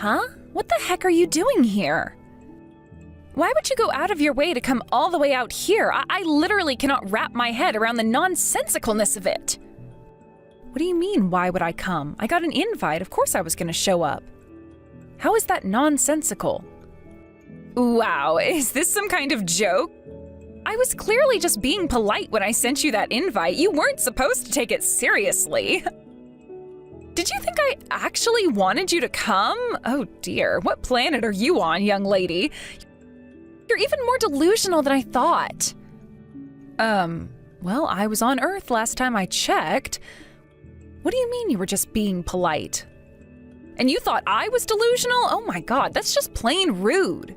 Huh? What the heck are you doing here? Why would you go out of your way to come all the way out here? I literally cannot wrap my head around the nonsensicalness of it. What do you mean, why would I come? I got an invite, of course I was going to show up. How is that nonsensical? Wow, is this some kind of joke? I was clearly just being polite when I sent you that invite. You weren't supposed to take it seriously. Did you think I actually wanted you to come? Oh dear, what planet are you on, young lady? You're even more delusional than I thought. Well, I was on Earth last time I checked. What do you mean you were just being polite? And you thought I was delusional? Oh my God, that's just plain rude.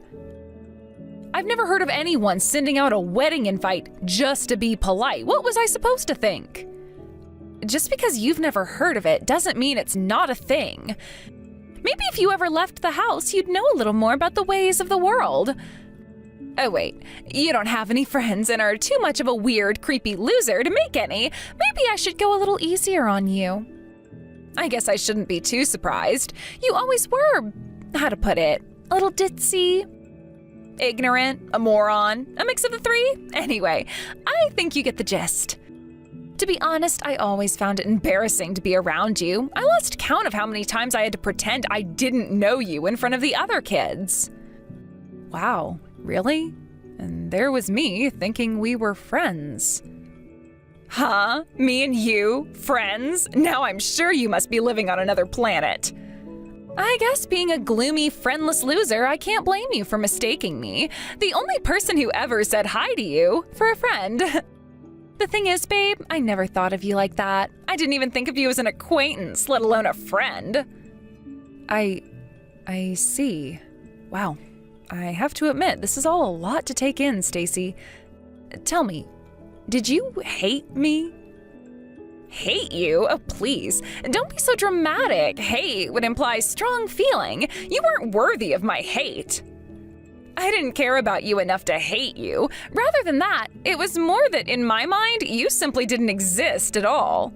I've never heard of anyone sending out a wedding invite just to be polite. What was I supposed to think? Just because you've never heard of it doesn't mean it's not a thing. Maybe if you ever left the house, you'd know a little more about the ways of the world. Oh wait, you don't have any friends and are too much of a weird, creepy loser to make any. Maybe I should go a little easier on you. I guess I shouldn't be too surprised. You always were, how to put it, a little ditzy, ignorant, a moron, a mix of the three. Anyway, I think you get the gist. To be honest, I always found it embarrassing to be around you. I lost count of how many times I had to pretend I didn't know you in front of the other kids. Wow, really? And there was me thinking we were friends. Huh? Me and you? Friends? Now I'm sure you must be living on another planet. I guess being a gloomy, friendless loser, I can't blame you for mistaking me. The only person who ever said hi to you for a friend. The thing is, babe, I never thought of you like that. I didn't even think of you as an acquaintance, let alone a friend. I see. Wow. I have to admit, this is all a lot to take in, Stacy. Tell me, did you hate me? Hate you? Oh, please. Don't be so dramatic. Hate would imply strong feeling. You weren't worthy of my hate. I didn't care about you enough to hate you. Rather than that, it was more that in my mind, you simply didn't exist at all.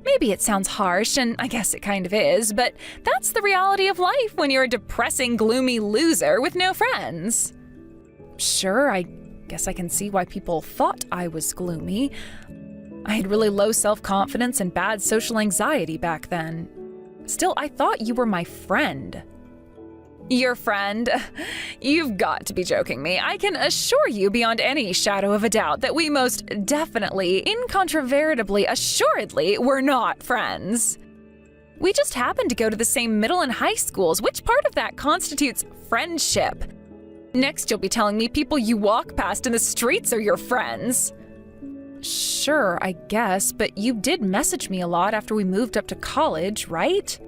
Maybe it sounds harsh, and I guess it kind of is, but that's the reality of life when you're a depressing, gloomy loser with no friends. Sure, I guess I can see why people thought I was gloomy. I had really low self-confidence and bad social anxiety back then. Still, I thought you were my friend. Your friend? You've got to be joking me. I can assure you beyond any shadow of a doubt that we most definitely, incontrovertibly, assuredly were not friends. We just happened to go to the same middle and high schools. Which part of that constitutes friendship? Next, you'll be telling me people you walk past in the streets are your friends. Sure, I guess, but you did message me a lot after we moved up to college, right?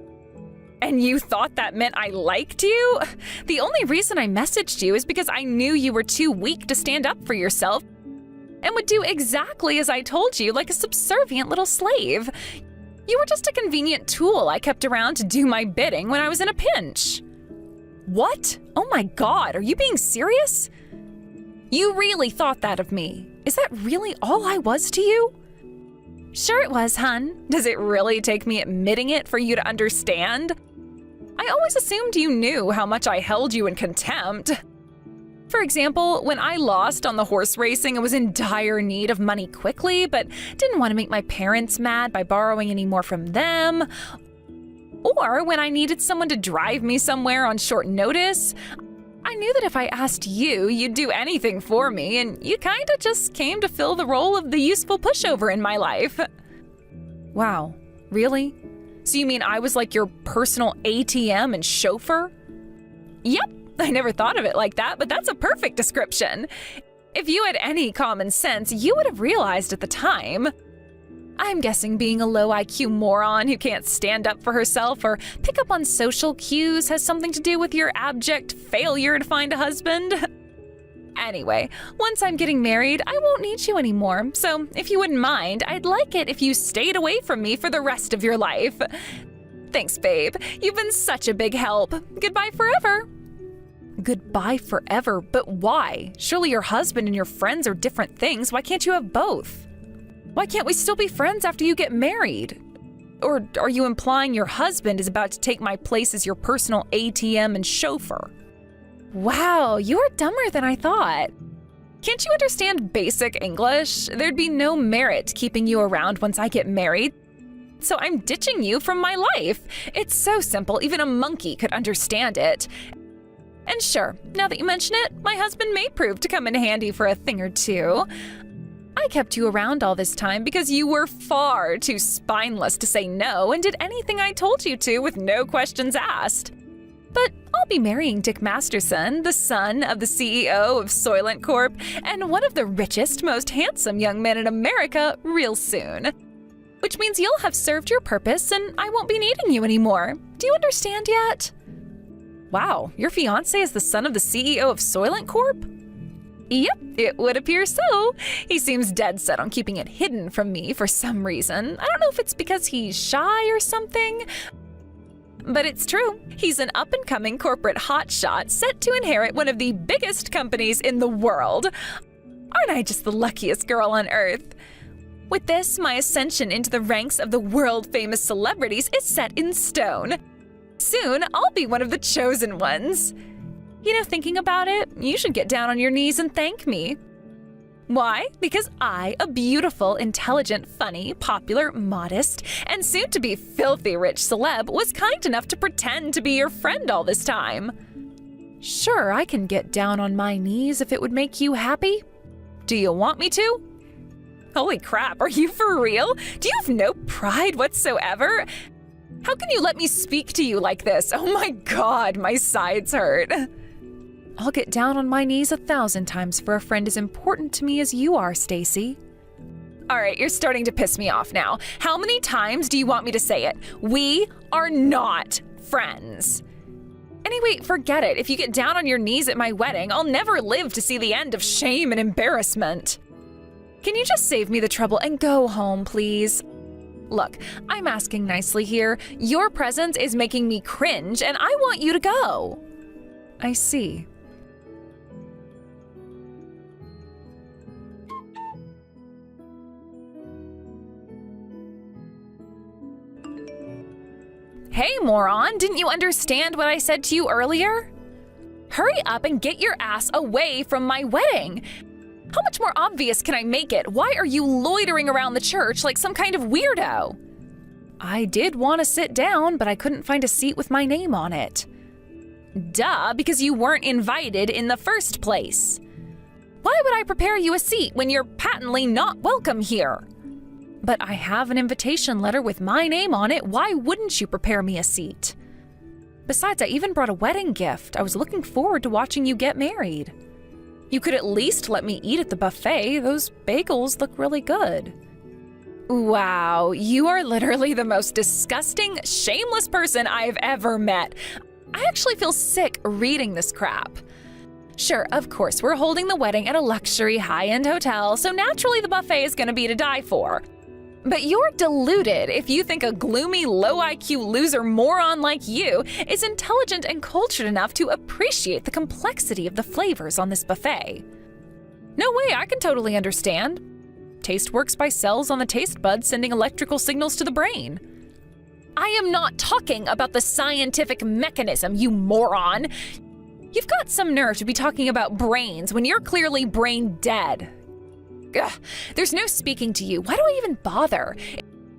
And you thought that meant I liked you? The only reason I messaged you is because I knew you were too weak to stand up for yourself and would do exactly as I told you, like a subservient little slave. You were just a convenient tool I kept around to do my bidding when I was in a pinch. What? Oh my God, are you being serious? You really thought that of me? Is that really all I was to you? Sure it was, hun. Does it really take me admitting it for you to understand? I always assumed you knew how much I held you in contempt. For example, when I lost on the horse racing, I was in dire need of money quickly, but didn't want to make my parents mad by borrowing any more from them. Or when I needed someone to drive me somewhere on short notice, I knew that if I asked you, you'd do anything for me, and you kinda just came to fill the role of the useful pushover in my life. Wow, really? So you mean I was like your personal ATM and chauffeur? Yep, I never thought of it like that, but that's a perfect description. If you had any common sense, you would have realized at the time. I'm guessing being a low IQ moron who can't stand up for herself or pick up on social cues has something to do with your abject failure to find a husband. Anyway, once I'm getting married, I won't need you anymore, so if you wouldn't mind, I'd like it if you stayed away from me for the rest of your life. Thanks, babe. You've been such a big help. Goodbye forever. Goodbye forever? But why? Surely your husband and your friends are different things. Why can't you have both? Why can't we still be friends after you get married? Or are you implying your husband is about to take my place as your personal ATM and chauffeur? Wow, you're dumber than I thought. Can't you understand basic English? There'd be no merit keeping you around once I get married. So I'm ditching you from my life. It's so simple, even a monkey could understand it. And sure, now that you mention it, my husband may prove to come in handy for a thing or two. I kept you around all this time because you were far too spineless to say no and did anything I told you to with no questions asked. But I'll be marrying Dick Masterson, the son of the CEO of Soylent Corp and one of the richest, most handsome young men in America real soon. Which means you'll have served your purpose and I won't be needing you anymore. Do you understand yet? Wow, your fiancé is the son of the CEO of Soylent Corp? Yep, it would appear so. He seems dead set on keeping it hidden from me for some reason. I don't know if it's because he's shy or something. But it's true. He's an up-and-coming corporate hotshot set to inherit one of the biggest companies in the world. Aren't I just the luckiest girl on earth? With this, my ascension into the ranks of the world-famous celebrities is set in stone. Soon, I'll be one of the chosen ones. You know, thinking about it, you should get down on your knees and thank me. Why? Because I, a beautiful, intelligent, funny, popular, modest, and soon-to-be filthy rich celeb, was kind enough to pretend to be your friend all this time. Sure, I can get down on my knees if it would make you happy. Do you want me to? Holy crap, are you for real? Do you have no pride whatsoever? How can you let me speak to you like this? Oh my God, my sides hurt. I'll get down on my knees 1,000 times for a friend as important to me as you are, Stacy. All right, you're starting to piss me off now. How many times do you want me to say it? We are not friends. Anyway, forget it. If you get down on your knees at my wedding, I'll never live to see the end of shame and embarrassment. Can you just save me the trouble and go home, please? Look, I'm asking nicely here. Your presence is making me cringe, and I want you to go. I see. Hey, moron, didn't you understand what I said to you earlier? Hurry up and get your ass away from my wedding. How much more obvious can I make it? Why are you loitering around the church like some kind of weirdo? I did want to sit down, but I couldn't find a seat with my name on it. Duh, because you weren't invited in the first place. Why would I prepare you a seat when you're patently not welcome here? But I have an invitation letter with my name on it. Why wouldn't you prepare me a seat? Besides, I even brought a wedding gift. I was looking forward to watching you get married. You could at least let me eat at the buffet. Those bagels look really good. Wow, you are literally the most disgusting, shameless person I've ever met. I actually feel sick reading this crap. Sure, of course, we're holding the wedding at a luxury high-end hotel, so naturally the buffet is going to be to die for. But you're deluded if you think a gloomy, low-IQ loser moron like you is intelligent and cultured enough to appreciate the complexity of the flavors on this buffet. No way, I can totally understand. Taste works by cells on the taste buds sending electrical signals to the brain. I am not talking about the scientific mechanism, you moron. You've got some nerve to be talking about brains when you're clearly brain dead. Ugh, there's no speaking to you. Why do I even bother?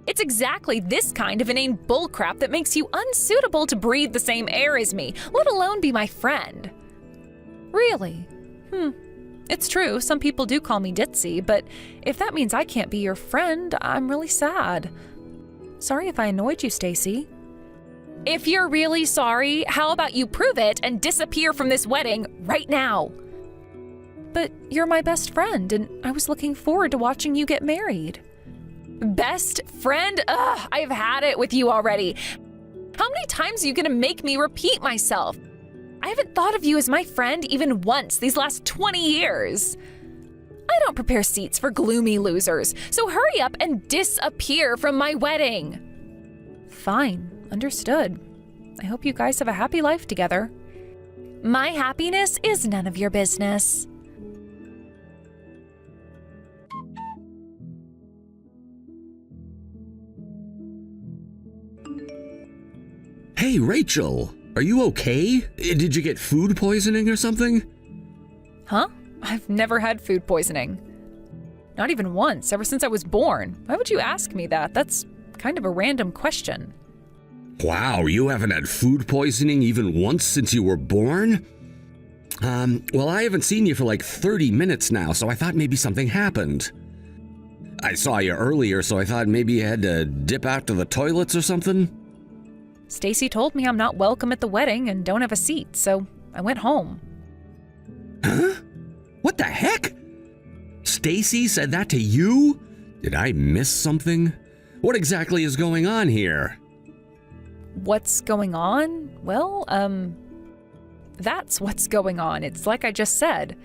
It's exactly this kind of inane bullcrap that makes you unsuitable to breathe the same air as me, let alone be my friend. Really? It's true, some people do call me ditzy, but if that means I can't be your friend, I'm really sad. Sorry if I annoyed you, Stacy. If you're really sorry, how about you prove it and disappear from this wedding right now? But you're my best friend, and I was looking forward to watching you get married. Best friend? Ugh, I've had it with you already. How many times are you gonna make me repeat myself? I haven't thought of you as my friend even once these last 20 years. I don't prepare seats for gloomy losers, so hurry up and disappear from my wedding. Fine, understood. I hope you guys have a happy life together. My happiness is none of your business. Hey, Rachel, are you okay? Did you get food poisoning or something? Huh? I've never had food poisoning. Not even once, ever since I was born. Why would you ask me that? That's kind of a random question. Wow, you haven't had food poisoning even once since you were born? Well, I haven't seen you for like 30 minutes now, so I thought maybe something happened. I saw you earlier, so I thought maybe you had to dip out to the toilets or something. Stacy told me I'm not welcome at the wedding and don't have a seat, so I went home. Huh? What the heck? Stacy said that to you? Did I miss something? What exactly is going on here? What's going on? Well, that's what's going on. It's like I just said.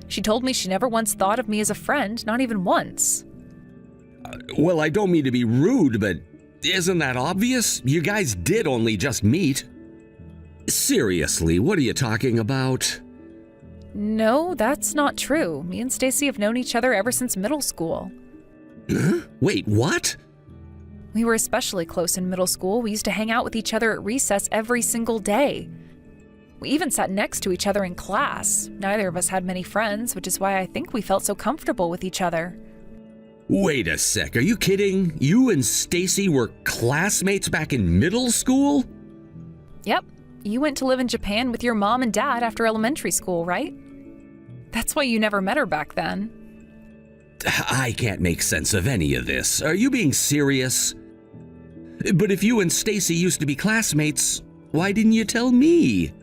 She told me she never once thought of me as a friend, not even once. Well, I don't mean to be rude, but isn't that obvious? You guys did only just meet. Seriously, what are you talking about? No, that's not true. Me and Stacy have known each other ever since middle school. Huh? Wait, what? We were especially close in middle school. We used to hang out with each other at recess every single day. We even sat next to each other in class. Neither of us had many friends, which is why I think we felt so comfortable with each other. Wait a sec, are you kidding? You and Stacy were classmates back in middle school? Yep. You went to live in Japan with your mom and dad after elementary school, right? That's why you never met her back then. I can't make sense of any of this. Are you being serious? But if you and Stacy used to be classmates, why didn't you tell me?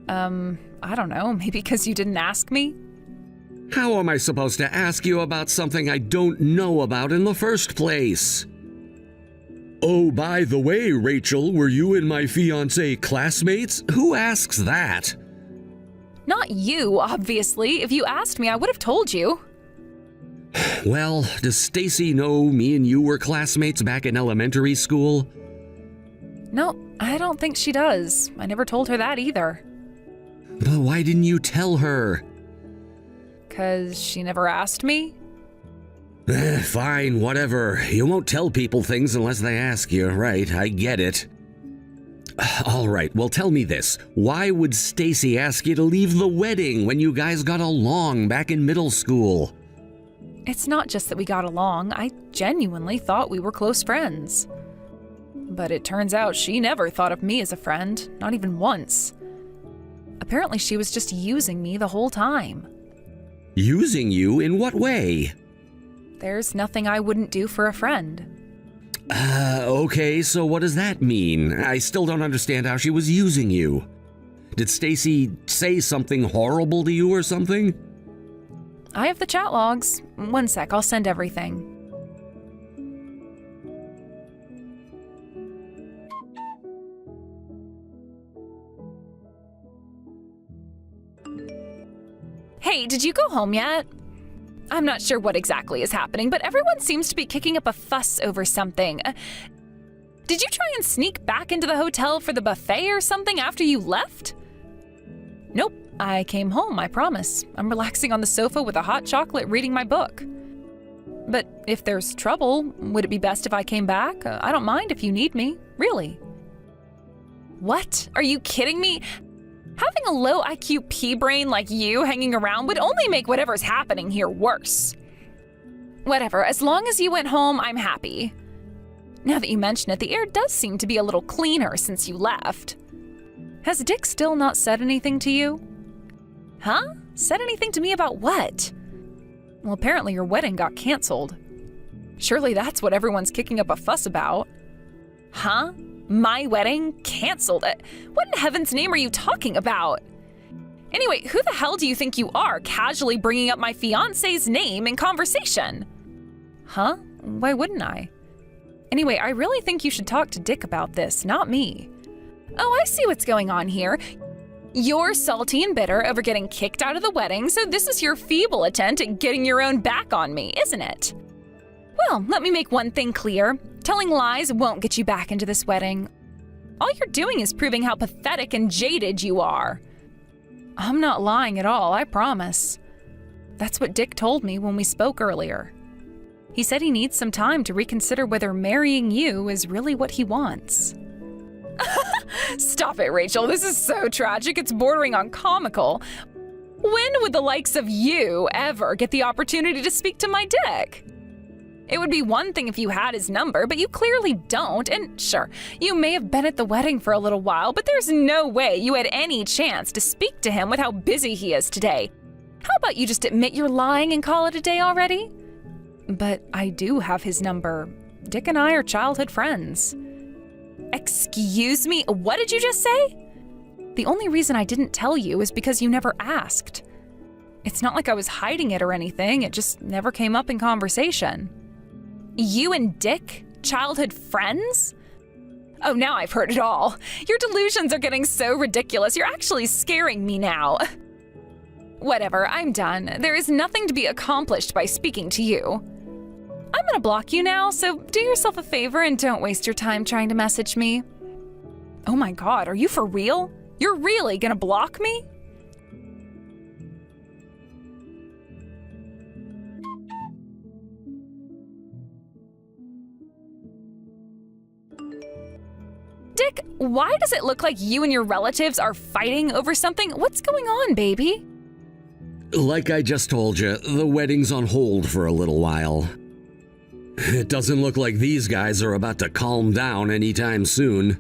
I don't know. Maybe because you didn't ask me? How am I supposed to ask you about something I don't know about in the first place? Oh, by the way, Rachel, were you and my fiancé classmates? Who asks that? Not you, obviously. If you asked me, I would have told you. Well, does Stacy know me and you were classmates back in elementary school? No, I don't think she does. I never told her that either. But why didn't you tell her? 'Cause she never asked me? Fine, whatever. You won't tell people things unless they ask you, right? I get it. All right, well, tell me this. Why would Stacy ask you to leave the wedding when you guys got along back in middle school? It's not just that we got along. I genuinely thought we were close friends. But it turns out she never thought of me as a friend, not even once. Apparently she was just using me the whole time. Using you in what way? There's nothing I wouldn't do for a friend. Okay, so what does that mean? I still don't understand how she was using you. Did Stacy say something horrible to you or something? I have the chat logs. One sec, I'll send everything. Hey, did you go home yet? I'm not sure what exactly is happening, but everyone seems to be kicking up a fuss over something. Did you try and sneak back into the hotel for the buffet or something after you left? Nope, I came home, I promise. I'm relaxing on the sofa with a hot chocolate reading my book. But if there's trouble, would it be best if I came back? I don't mind if you need me, really. What? Are you kidding me? Having a low IQ pea brain like you hanging around would only make whatever's happening here worse. Whatever, as long as you went home, I'm happy. Now that you mention it, the air does seem to be a little cleaner since you left. Has Dick still not said anything to you? Huh? Said anything to me about what? Well, apparently your wedding got canceled. Surely that's what everyone's kicking up a fuss about. Huh? My wedding? Canceled? What in heaven's name are you talking about? Anyway, who the hell do you think you are, casually bringing up my fiancé's name in conversation? Huh? Why wouldn't I? Anyway, I really think you should talk to Dick about this, not me. Oh, I see what's going on here. You're salty and bitter over getting kicked out of the wedding, so this is your feeble attempt at getting your own back on me, isn't it? Well, let me make one thing clear. Telling lies won't get you back into this wedding. All you're doing is proving how pathetic and jaded you are. I'm not lying at all, I promise. That's what Dick told me when we spoke earlier. He said he needs some time to reconsider whether marrying you is really what he wants. Stop it, Rachel. This is so tragic. It's bordering on comical. When would the likes of you ever get the opportunity to speak to my Dick? It would be one thing if you had his number, but you clearly don't. And sure, you may have been at the wedding for a little while, but there's no way you had any chance to speak to him with how busy he is today. How about you just admit you're lying and call it a day already? But I do have his number. Dick and I are childhood friends. Excuse me? What did you just say? The only reason I didn't tell you is because you never asked. It's not like I was hiding it or anything. It just never came up in conversation. You and Dick? Childhood friends? Oh, now I've heard it all. Your delusions are getting so ridiculous. You're actually scaring me now. Whatever, I'm done. There is nothing to be accomplished by speaking to you. I'm gonna block you now, so do yourself a favor and don't waste your time trying to message me. Oh my God, are you for real? You're really gonna block me? Dick, why does it look like you and your relatives are fighting over something? What's going on, baby? Like I just told you, the wedding's on hold for a little while. It doesn't look like these guys are about to calm down anytime soon.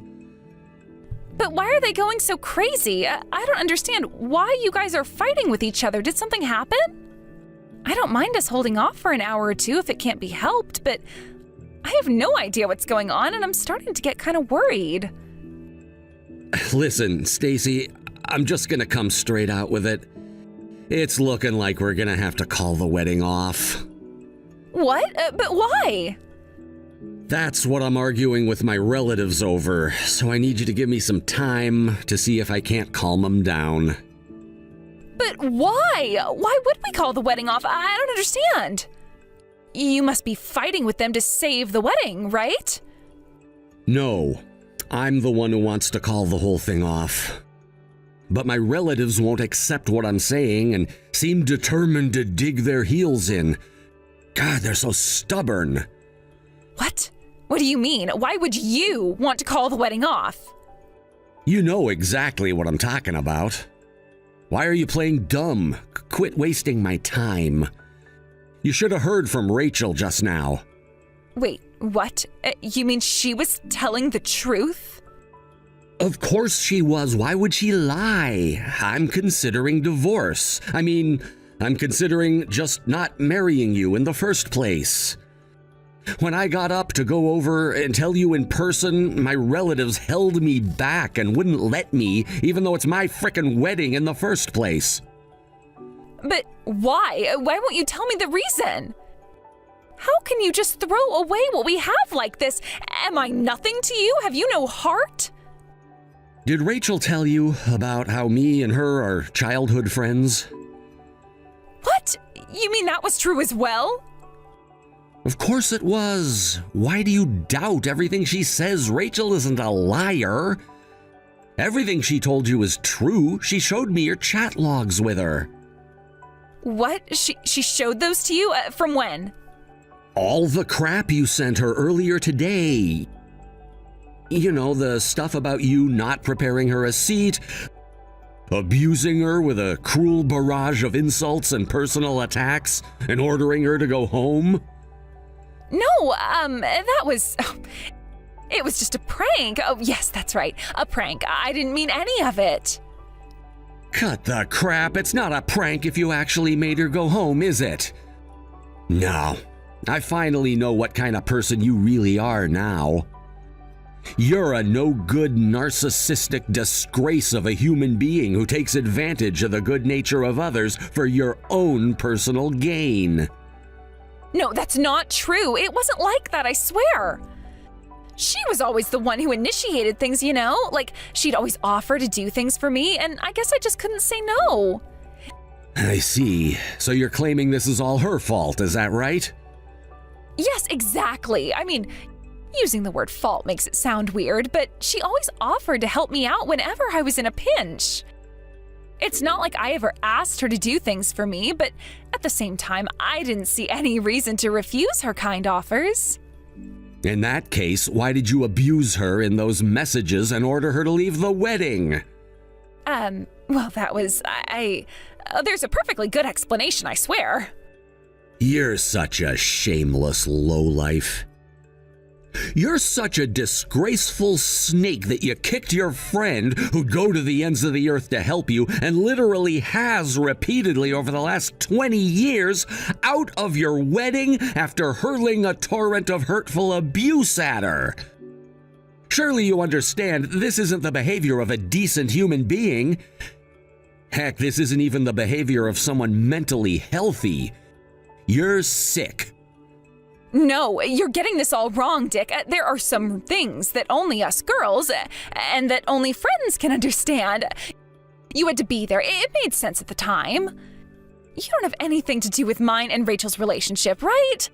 But why are they going so crazy? I don't understand why you guys are fighting with each other. Did something happen? I don't mind us holding off for an hour or two if it can't be helped, but I have no idea what's going on and I'm starting to get kind of worried. Listen, Stacy, I'm just gonna come straight out with it. It's looking like we're gonna have to call the wedding off. What? But why? That's what I'm arguing with my relatives over, so I need you to give me some time to see if I can't calm them down. But why? Why would we call the wedding off? I don't understand. You must be fighting with them to save the wedding, right? No, I'm the one who wants to call the whole thing off. But my relatives won't accept what I'm saying and seem determined to dig their heels in. God, they're so stubborn. What? What do you mean? Why would you want to call the wedding off? You know exactly what I'm talking about. Why are you playing dumb? Quit wasting my time. You should have heard from Rachel just now. Wait, what? You mean she was telling the truth? Of course she was. Why would she lie? I'm considering divorce. I'm considering just not marrying you in the first place. When I got up to go over and tell you in person, my relatives held me back and wouldn't let me, even though it's my frickin' wedding in the first place. But why? Why won't you tell me the reason? How can you just throw away what we have like this? Am I nothing to you? Have you no heart? Did Rachel tell you about how me and her are childhood friends? What? You mean that was true as well? Of course it was. Why do you doubt everything she says? Rachel isn't a liar. Everything she told you is true. She showed me your chat logs with her. What? She showed those to you? From when? All the crap you sent her earlier today. You know, the stuff about you not preparing her a seat, abusing her with a cruel barrage of insults and personal attacks, and ordering her to go home. No, that was... It was just a prank. Oh, yes, that's right. A prank. I didn't mean any of it. Cut the crap. It's not a prank if you actually made her go home, is it? No. I finally know what kind of person you really are now. You're a no-good, narcissistic disgrace of a human being who takes advantage of the good nature of others for your own personal gain. No, that's not true. It wasn't like that, I swear. She was always the one who initiated things, you know? Like, she'd always offer to do things for me, and I guess I just couldn't say no. I see. So you're claiming this is all her fault, is that right? Yes, exactly. I mean, using the word fault makes it sound weird, but she always offered to help me out whenever I was in a pinch. It's not like I ever asked her to do things for me, but at the same time, I didn't see any reason to refuse her kind offers. In that case, why did you abuse her in those messages and order her to leave the wedding? Well, that was, there's a perfectly good explanation, I swear. You're such a shameless lowlife. You're such a disgraceful snake that you kicked your friend who'd go to the ends of the earth to help you and literally has repeatedly over the last 20 years out of your wedding after hurling a torrent of hurtful abuse at her. Surely you understand this isn't the behavior of a decent human being. Heck, this isn't even the behavior of someone mentally healthy. You're sick. No, you're getting this all wrong, Dick. There are some things that only us girls and that only friends can understand. You had to be there. It made sense at the time. You don't have anything to do with mine and Rachel's relationship, right?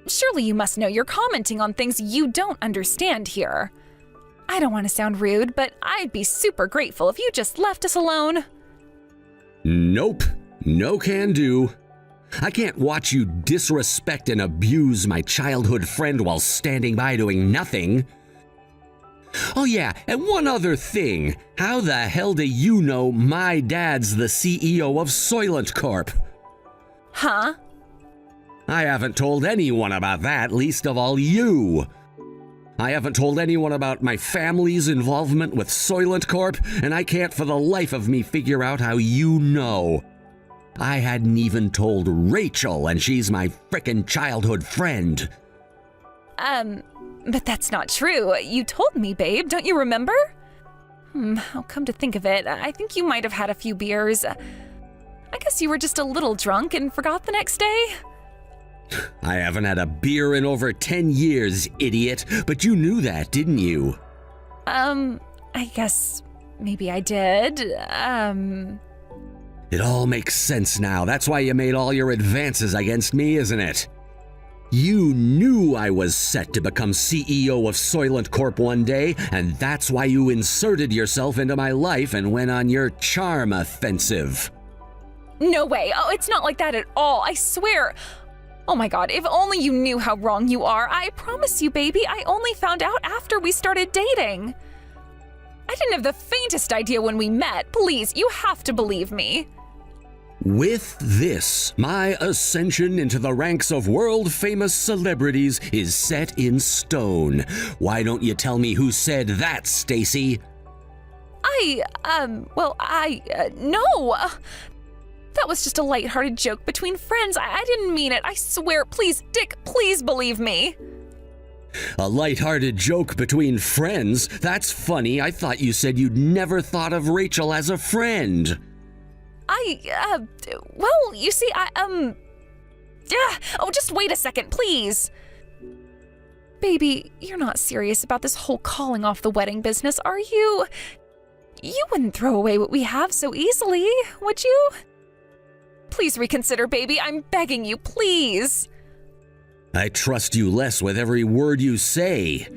Surely you must know you're commenting on things you don't understand here. I don't want to sound rude, but I'd be super grateful if you just left us alone. Nope. No can do. I can't watch you disrespect and abuse my childhood friend while standing by doing nothing. Oh yeah, and one other thing. How the hell do you know my dad's the CEO of Soylent Corp? Huh? I haven't told anyone about that, least of all you. I haven't told anyone about my family's involvement with Soylent Corp, and I can't for the life of me figure out how you know. I hadn't even told Rachel, and she's my frickin' childhood friend. But that's not true. You told me, babe, don't you remember? I'll come to think of it, I think you might have had a few beers. I guess you were just a little drunk and forgot the next day? I haven't had a beer in over 10 years, idiot, but you knew that, didn't you? I guess maybe I did. It all makes sense now. That's why you made all your advances against me, isn't it? You knew I was set to become CEO of Soylent Corp one day, and that's why you inserted yourself into my life and went on your charm offensive. No way. Oh, it's not like that at all. I swear. Oh my God, if only you knew how wrong you are. I promise you, baby, I only found out after we started dating. I didn't have the faintest idea when we met. Please, you have to believe me. With this, my ascension into the ranks of world-famous celebrities is set in stone. Why don't you tell me who said that, Stacy? No. That was just a lighthearted joke between friends. I didn't mean it. I swear. Please, Dick, please believe me. A lighthearted joke between friends? That's funny. I thought you said you'd never thought of Rachel as a friend. Well, you see, oh, just wait a second, please. Baby, you're not serious about this whole calling off the wedding business, are you? You wouldn't throw away what we have so easily, would you? Please reconsider, baby. I'm begging you, please. I trust you less with every word you say.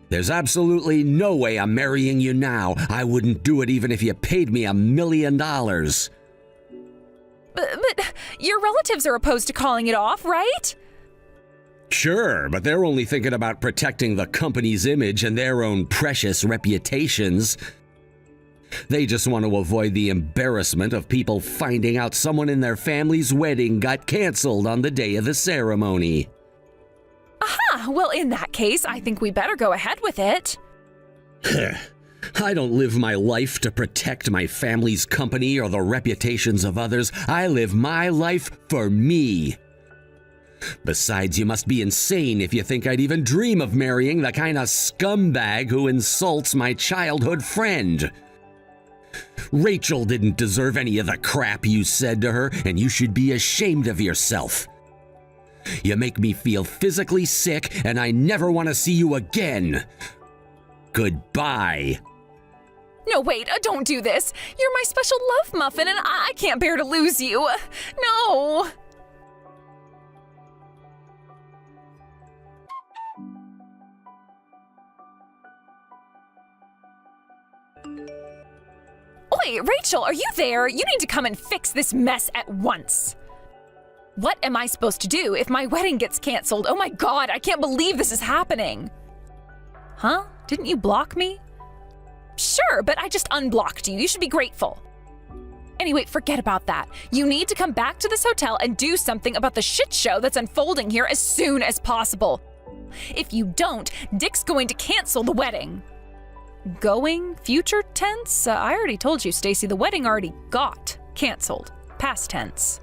There's absolutely no way I'm marrying you now. I wouldn't do it even if you paid me $1 million. But your relatives are opposed to calling it off, right? Sure, but they're only thinking about protecting the company's image and their own precious reputations. They just want to avoid the embarrassment of people finding out someone in their family's wedding got canceled on the day of the ceremony. Aha! Well, in that case, I think we better go ahead with it. I don't live my life to protect my family's company or the reputations of others. I live my life for me. Besides, you must be insane if you think I'd even dream of marrying the kind of scumbag who insults my childhood friend. Rachel didn't deserve any of the crap you said to her, and you should be ashamed of yourself. You make me feel physically sick, and I never want to see you again. Goodbye. No, wait, don't do this. You're my special love muffin, and I can't bear to lose you. No. Oi, Rachel, are you there? You need to come and fix this mess at once. What am I supposed to do if my wedding gets canceled? Oh my God, I can't believe this is happening. Huh? Didn't you block me? Sure, but I just unblocked you. You should be grateful. Anyway, forget about that. You need to come back to this hotel and do something about the shit show that's unfolding here as soon as possible. If you don't, Dick's going to cancel the wedding. Going? Future tense? I already told you, Stacy, the wedding already got canceled. Past tense.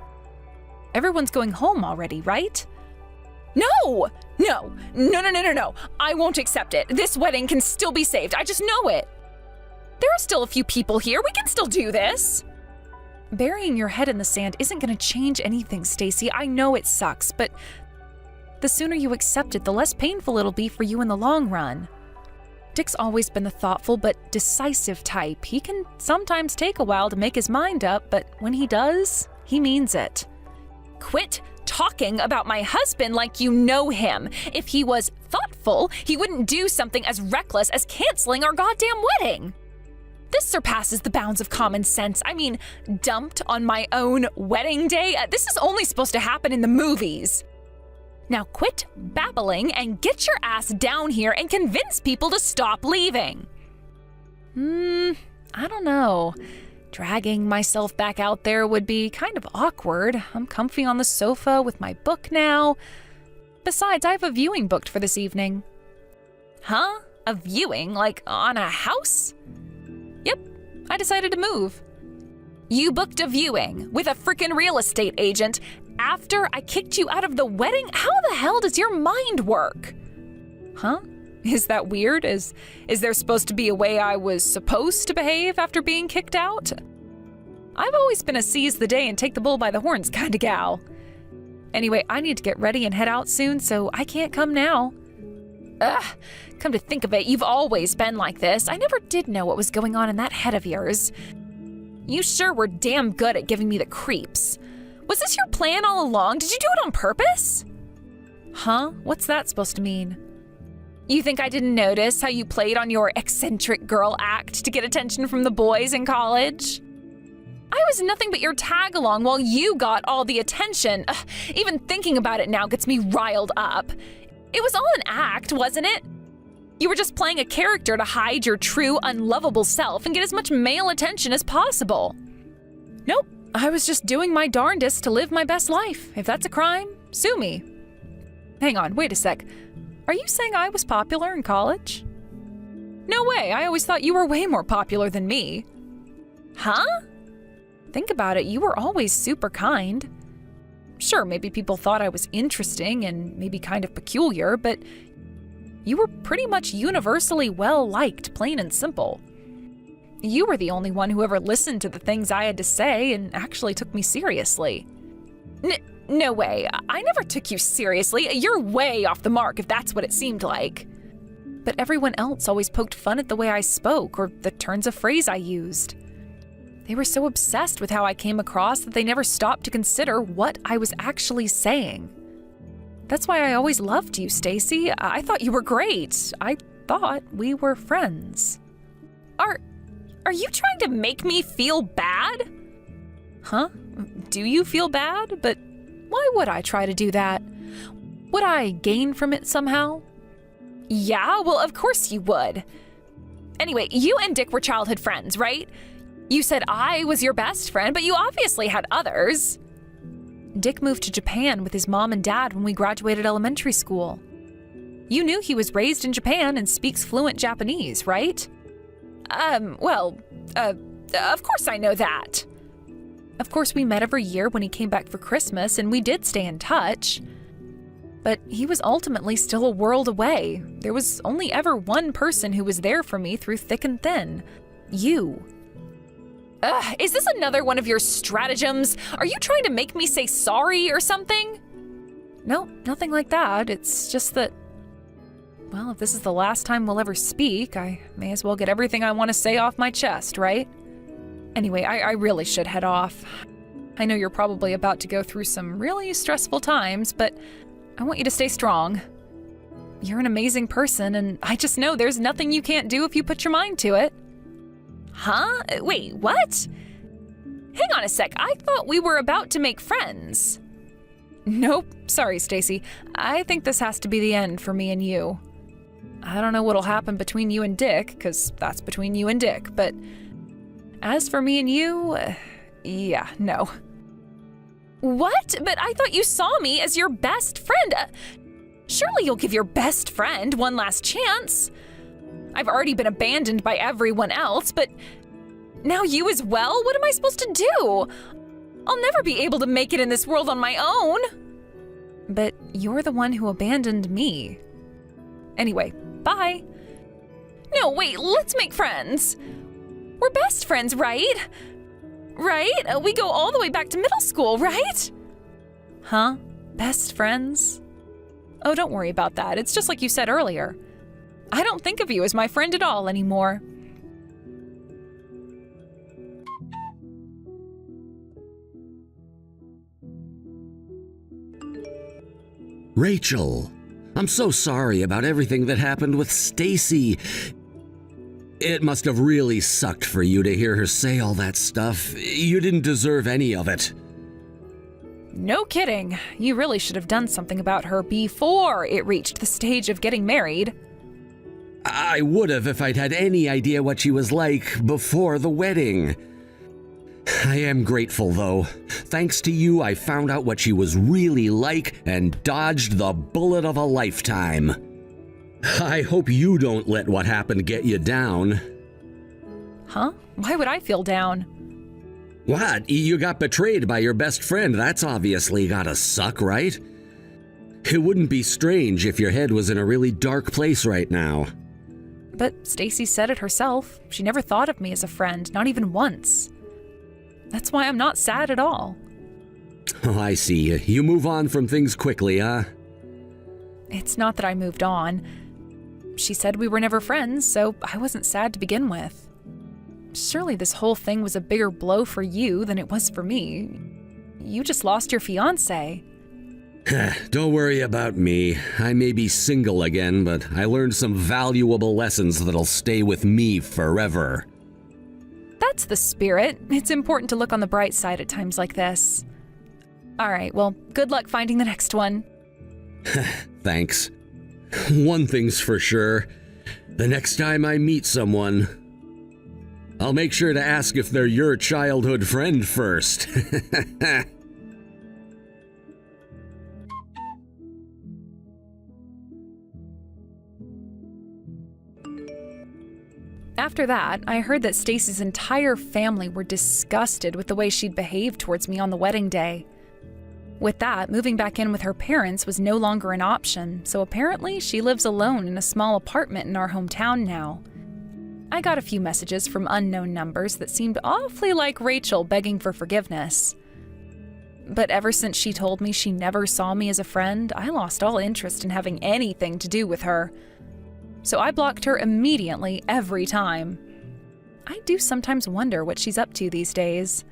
Everyone's going home already, right? No! No! I won't accept it. This wedding can still be saved. I just know it. There are still a few people here. We can still do this. Burying your head in the sand isn't going to change anything, Stacy. I know it sucks, but the sooner you accept it, the less painful it'll be for you in the long run. Dick's always been the thoughtful but decisive type. He can sometimes take a while to make his mind up, but when he does, he means it. Quit talking about my husband like you know him. If he was thoughtful, he wouldn't do something as reckless as canceling our goddamn wedding. This surpasses the bounds of common sense. I mean, dumped on my own wedding day? This is only supposed to happen in the movies. Now quit babbling and get your ass down here and convince people to stop leaving. I don't know. Dragging myself back out there would be kind of awkward. I'm comfy on the sofa with my book now. Besides, I have a viewing booked for this evening. Huh? A viewing? Like on a house? Yep, I decided to move. You booked a viewing with a frickin' real estate agent after I kicked you out of the wedding? How the hell does your mind work? Huh? Is that weird? Is there supposed to be a way I was supposed to behave after being kicked out? I've always been a seize the day and take the bull by the horns kind of gal. Anyway, I need to get ready and head out soon, so I can't come now. Ugh, come to think of it, you've always been like this. I never did know what was going on in that head of yours. You sure were damn good at giving me the creeps. Was this your plan all along? Did you do it on purpose? Huh? What's that supposed to mean? You think I didn't notice how you played on your eccentric girl act to get attention from the boys in college? I was nothing but your tag-along while you got all the attention. Ugh, even thinking about it now gets me riled up. It was all an act, wasn't it? You were just playing a character to hide your true, unlovable self and get as much male attention as possible. Nope, I was just doing my darndest to live my best life. If that's a crime, sue me. Hang on, wait a sec. Are you saying I was popular in college? No way, I always thought you were way more popular than me. Huh? Think about it, you were always super kind. Sure, maybe people thought I was interesting and maybe kind of peculiar, but you were pretty much universally well-liked, plain and simple. You were the only one who ever listened to the things I had to say and actually took me seriously. No way, I never took you seriously. You're way off the mark if that's what it seemed like. But everyone else always poked fun at the way I spoke or the turns of phrase I used. They were so obsessed with how I came across that they never stopped to consider what I was actually saying. That's why I always loved you, Stacy. I thought you were great. I thought we were friends. Are you trying to make me feel bad? Huh? Do you feel bad? But why would I try to do that? Would I gain from it somehow? Yeah, well, of course you would. Anyway, you and Dick were childhood friends, right? You said I was your best friend, but you obviously had others. Dick moved to Japan with his mom and dad when we graduated elementary school. You knew he was raised in Japan and speaks fluent Japanese, right? Of course I know that. Of course, we met every year when he came back for Christmas, and we did stay in touch. But he was ultimately still a world away. There was only ever one person who was there for me through thick and thin. You. Ugh, is this another one of your stratagems? Are you trying to make me say sorry or something? No, nothing like that. It's just that, well, if this is the last time we'll ever speak, I may as well get everything I want to say off my chest, right? Anyway, I really should head off. I know you're probably about to go through some really stressful times, but I want you to stay strong. You're an amazing person, and I just know there's nothing you can't do if you put your mind to it. Huh? Wait, what? Hang on a sec, I thought we were about to make friends. Nope, sorry, Stacy. I think this has to be the end for me and you. I don't know what'll happen between you and Dick, because that's between you and Dick, but as for me and you, yeah, no. What? But I thought you saw me as your best friend. Surely you'll give your best friend one last chance. I've already been abandoned by everyone else, but now you as well? What am I supposed to do? I'll never be able to make it in this world on my own. But you're the one who abandoned me. Anyway, bye. No, wait, let's make friends. We're best friends, right? Right? We go all the way back to middle school, right? Huh? Best friends? Oh, don't worry about that. It's just like you said earlier. I don't think of you as my friend at all anymore. Rachel, I'm so sorry about everything that happened with Stacy. It must have really sucked for you to hear her say all that stuff. You didn't deserve any of it. No kidding. You really should have done something about her before it reached the stage of getting married. I would have if I'd had any idea what she was like before the wedding. I am grateful, though. Thanks to you, I found out what she was really like and dodged the bullet of a lifetime. I hope you don't let what happened get you down. Huh? Why would I feel down? What? You got betrayed by your best friend. That's obviously gotta suck, right? It wouldn't be strange if your head was in a really dark place right now. But Stacy said it herself. She never thought of me as a friend, not even once. That's why I'm not sad at all. Oh, I see. You move on from things quickly, huh? It's not that I moved on. She said we were never friends, so I wasn't sad to begin with. Surely this whole thing was a bigger blow for you than it was for me. You just lost your fiancé. Don't worry about me. I may be single again, but I learned some valuable lessons that'll stay with me forever. That's the spirit. It's important to look on the bright side at times like this. All right, well, good luck finding the next one. Thanks. One thing's for sure. The next time I meet someone, I'll make sure to ask if they're your childhood friend first. After that, I heard that Stacy's entire family were disgusted with the way she'd behaved towards me on the wedding day. With that, moving back in with her parents was no longer an option, so apparently she lives alone in a small apartment in our hometown now. I got a few messages from unknown numbers that seemed awfully like Rachel begging for forgiveness. But ever since she told me she never saw me as a friend, I lost all interest in having anything to do with her. So I blocked her immediately every time. I do sometimes wonder what she's up to these days.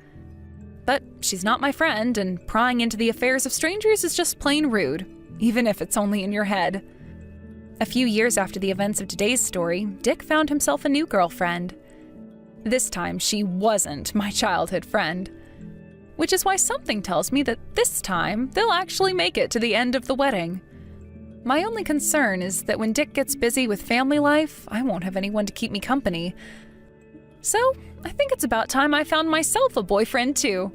But she's not my friend, and prying into the affairs of strangers is just plain rude, even if it's only in your head. A few years after the events of today's story, Dick found himself a new girlfriend. This time, she wasn't my childhood friend. Which is why something tells me that this time, they'll actually make it to the end of the wedding. My only concern is that when Dick gets busy with family life, I won't have anyone to keep me company. So, I think it's about time I found myself a boyfriend too.